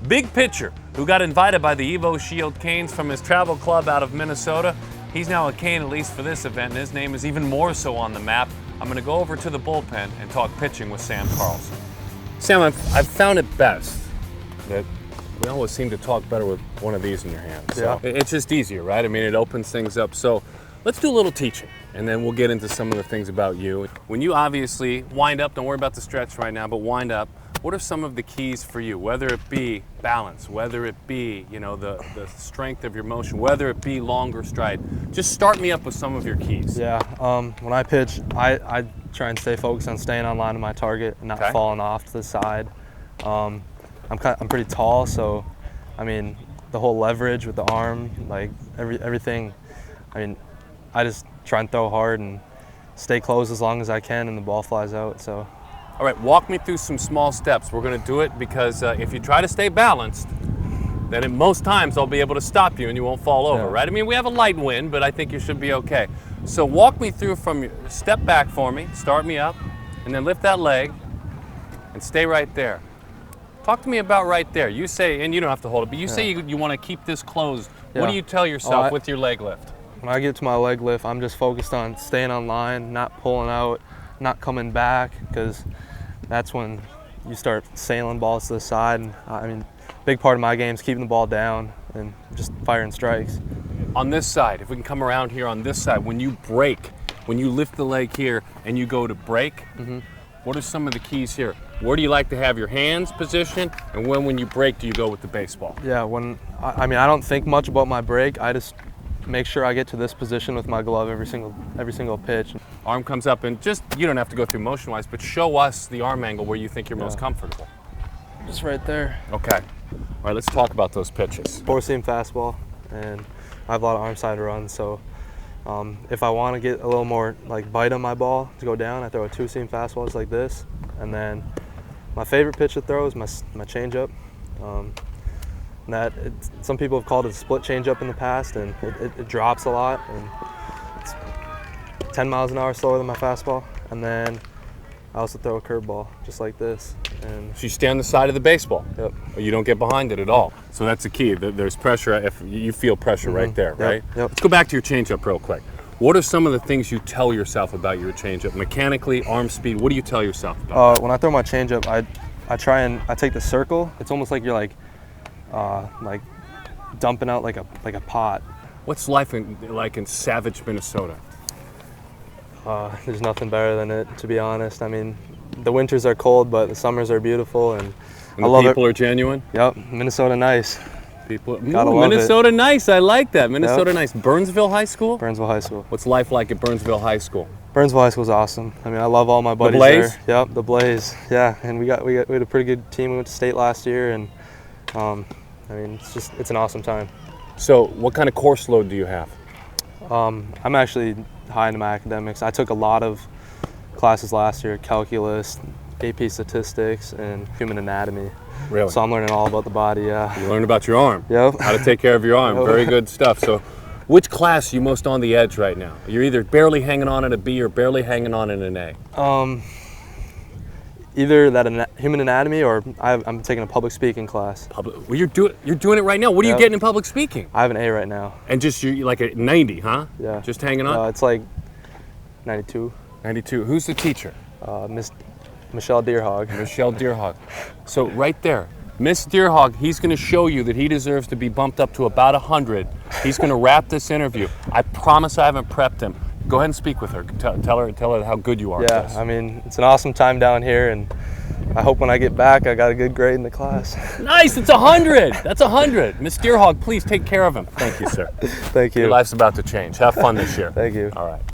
Big pitcher who got invited by the Evo Shield Canes from his travel club out of Minnesota. He's now a Cane, at least for this event, and his name is even more so on the map. I'm going to go over to the bullpen and talk pitching with Sam Carlson. Sam, I've found it best that we always seem to talk better with one of these in your hand. So yeah. It's just easier, right? I mean, it opens things up. So let's do a little teaching, and then we'll get into some of the things about you. When you obviously wind up, don't worry about the stretch right now, but wind up, what are some of the keys for you? Whether it be balance, whether it be, the strength of your motion, whether it be longer stride. Just start me up with some of your keys. Yeah, when I pitch, I try and stay focused on staying on line of my target and not falling off to the side. I'm pretty tall, so I mean the whole leverage with the arm, like everything. I mean, I just try and throw hard and stay close as long as I can, and the ball flies out. So. All right, walk me through some small steps. We're going to do it because if you try to stay balanced, then at most times I'll be able to stop you and you won't fall over, right? I mean, we have a light wind, but I think you should be okay. So walk me through from your step back for me, start me up, and then lift that leg and stay right there. Talk to me about right there. You say, and you don't have to hold it, but you say you want to keep this closed. Yeah. What do you tell yourself with your leg lift? When I get to my leg lift, I'm just focused on staying on line, not pulling out, not coming back, because that's when you start sailing balls to the side. And I mean, big part of my game is keeping the ball down and just firing strikes. On this side, if we can come around here on this side, when you break, when you lift the leg here and you go to break, what are some of the keys here? Where do you like to have your hands positioned, and when you break, do you go with the baseball? Yeah, I don't think much about my break. I just make sure I get to this position with my glove every single pitch. Arm comes up, and you don't have to go through motion-wise, but show us the arm angle where you think you're most comfortable. Just right there. Okay. All right, let's talk about those pitches. Four-seam fastball, and I have a lot of arm side runs, so if I want to get a little more bite on my ball to go down, I throw a two-seam fastball just like this. And then my favorite pitch to throw is my changeup. Some people have called it a split changeup in the past, and it drops a lot, and it's 10 miles an hour slower than my fastball. And then I also throw a curveball just like this. And so you stay on the side of the baseball. Yep. Or you don't get behind it at all. So that's the key. There's pressure. If you feel pressure right there, right? Yep. Let's go back to your changeup real quick. What are some of the things you tell yourself about your changeup? Mechanically, arm speed. What do you tell yourself about? When I throw my changeup, I take the circle. It's almost like you're like dumping out like a pot. What's life like in savage Minnesota? There's nothing better than it, to be honest. I mean, the winters are cold, but the summers are beautiful, and I love it. People are genuine? Yep, Minnesota nice. Minnesota nice, I like that. Minnesota nice. Burnsville High School? Burnsville High School. What's life like at Burnsville High School? Burnsville High School is awesome. I mean, I love all my buddies the Blaze? there. Yep, the Blaze. Yeah, and we had a pretty good team. We went to state last year, and I mean, it's an awesome time. So what kind of course load do you have? I'm actually high into my academics. I took a lot of classes last year: calculus, AP statistics, and human anatomy. Really? So I'm learning all about the body. Yeah. You learned about your arm. Yep. How to take care of your arm. Very good stuff. So, which class are you most on the edge right now? You're either barely hanging on at a B or barely hanging on in an A. Either that human anatomy, or I'm taking a public speaking class. Well, you're doing it right now. What are you getting in public speaking? I have an A right now. And just you're like a 90, huh? Yeah. Just hanging on. It's like 92. 92. Who's the teacher? Miss Michelle Deerhog. Michelle Deerhog. So right there, Miss Deerhog, he's going to show you that he deserves to be bumped up to about 100. He's going to wrap this interview. I promise I haven't prepped him. Go ahead and speak with her. Tell her how good you are. Yeah, at this. I mean, it's an awesome time down here, and I hope when I get back, I got a good grade in the class. Nice, it's 100. That's 100. Miss Deerhog, please take care of him. Thank you, sir. Thank you. Your life's about to change. Have fun this year. Thank you. All right.